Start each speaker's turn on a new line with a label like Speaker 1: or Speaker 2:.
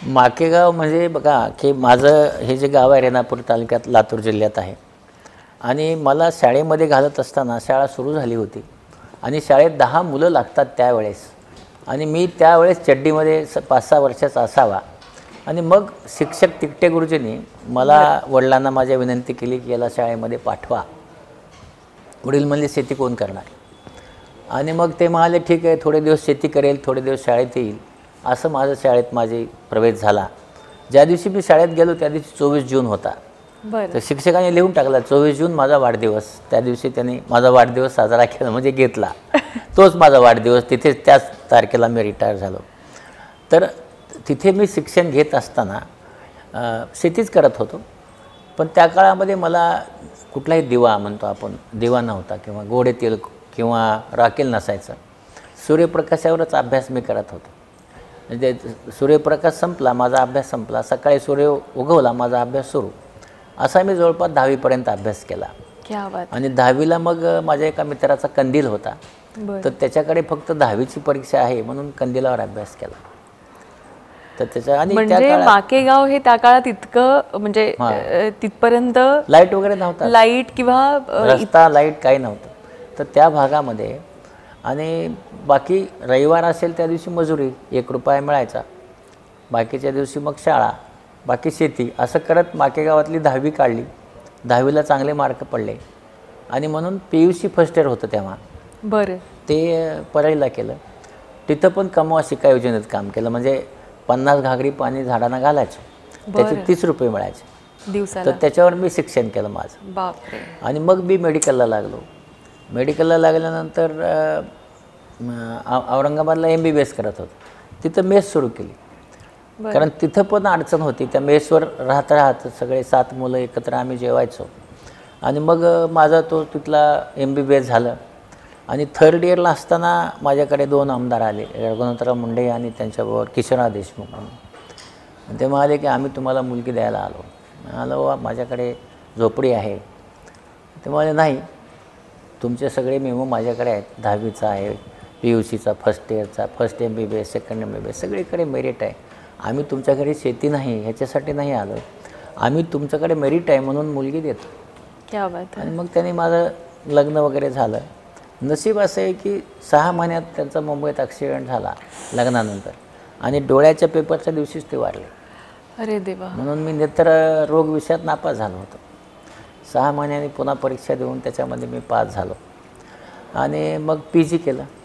Speaker 1: माकेगाव म्हणजे बघा की माझं हे जे गाव आहे रेणापूर तालुक्यात लातूर जिल्ह्यात आहे आणि मला शाळेमध्ये घालत असताना शाळा सुरू झाली होती आणि शाळेत 10 मुलं लागतात त्यावेळेस आणि मी त्यावेळेस चड्डीमध्ये 5-6 वर्षाचा असावा आणि मग शिक्षक तिकटे गुरुजींनी मला वडिलांना माझ्या विनंती केली की याला शाळेमध्ये पाठवा. वडील म्हणले शेती कोण करणार आणि मग ते म्हणाले ठीक आहे थोडे दिवस शेती करेल थोडे दिवस शाळेत येईल. असं माझं शाळेत माझी प्रवेश झाला. ज्या दिवशी मी शाळेत गेलो त्या दिवशी 24 जून होता. तर शिक्षकांनी लिहून टाकला 24 जून माझा वाढदिवस. त्या दिवशी त्यांनी माझा वाढदिवस साजरा केला म्हणजे घेतला. तोच माझा वाढदिवस. तिथेच त्याच तारखेला मी रिटायर झालो. तर तिथे मी शिक्षण घेत असताना शेतीच करत होतो. पण त्या काळामध्ये मला कुठलाही दिवा म्हणतो आपण दिवा नव्हता किंवा गोडे तेल किंवा राखेल नसायचं. सूर्यप्रकाशावरच अभ्यास मी करत होतो. म्हणजे सूर्यप्रकाश संपला माझा अभ्यास संपला सकाळी सूर्य उगवला माझा अभ्यास सुरू. असा मी जवळपास 10वी पर्यंत अभ्यास केला. आणि 10वीला मग माझ्या एका मित्राचा कंदील होता. तर त्याच्याकडे फक्त 10वीची परीक्षा आहे म्हणून कंदिलावर अभ्यास केला. तर त्याच्या आणि
Speaker 2: म्हणजे माकेगाव हे त्या काळात इतकं म्हणजे तिथपर्यंत
Speaker 1: लाईट वगैरे नव्हता.
Speaker 2: लाईट किंवा
Speaker 1: रस्ता लाईट काही नव्हतं. तर त्या भागामध्ये आणि बाकी रविवार असेल त्या दिवशी मजुरी 1 रुपया मिळायचा. बाकीच्या दिवशी मग शाळा बाकी शेती असं करत माकेगावातली 10वी काढली. 10वीला चांगले मार्क पडले आणि म्हणून PUC फर्स्ट इयर होतं तेव्हा.
Speaker 2: बरं
Speaker 1: ते परळीला केलं. तिथं पण कमवा शिका योजनेत काम केलं. म्हणजे 50 घागरी पाणी झाडांना घालायचं त्याचे 30 रुपये मिळायचे
Speaker 2: दिवसाला.
Speaker 1: तर त्याच्यावर मी शिक्षण केलं माझं.
Speaker 2: बापरे.
Speaker 1: आणि मग मी मेडिकलला लागलो. मेडिकलला लागल्यानंतर औरंगाबादला MBBS करत होतो. तिथं मेस सुरू केली. कारण तिथं पण अडचण होती. त्या मेसवर राहत सगळे 7 मुलं एकत्र आम्ही जेवायचो. आणि मग माझा तो तिथला MBBS झालं. आणि 3rd इयरला असताना माझ्याकडे 2 आमदार आले रघुनाथराव मुंडे आणि त्यांच्याबरोबर किशोरराव देशमुख म्हणून. ते म्हणाले की आम्ही तुम्हाला मुलगी द्यायला आलो. म्हणालो माझ्याकडे झोपडी आहे. ते म्हणाले नाही तुमचे सगळे मेमो माझ्याकडे आहेत. 10वीचा आहे PUCचा फर्स्ट इयरचा फर्स्ट MBBS सेकंड MBBS सगळीकडे मेरिट आहे. आम्ही तुमच्याकडे शेती नाही ह्याच्यासाठी नाही आलो आम्ही तुमच्याकडे मेरिट आहे म्हणून मुलगी देतो.
Speaker 2: क्या बात आहे.
Speaker 1: आणि मग त्यांनी माझं लग्न वगैरे झालं. नशीब असं आहे की 6 महिन्यात त्यांचा मुंबईत ॲक्सिडेंट झाला लग्नानंतर आणि डोळ्याच्या पेपरच्या दिवशीच ते वारले.
Speaker 2: अरे देवा.
Speaker 1: म्हणून मी नेत्र रोग विषयात नापास झालो होतो. 6 महिन्यांनी पुन्हा परीक्षा देऊन त्याच्यामध्ये मी पास झालो आणि मग PG केलं.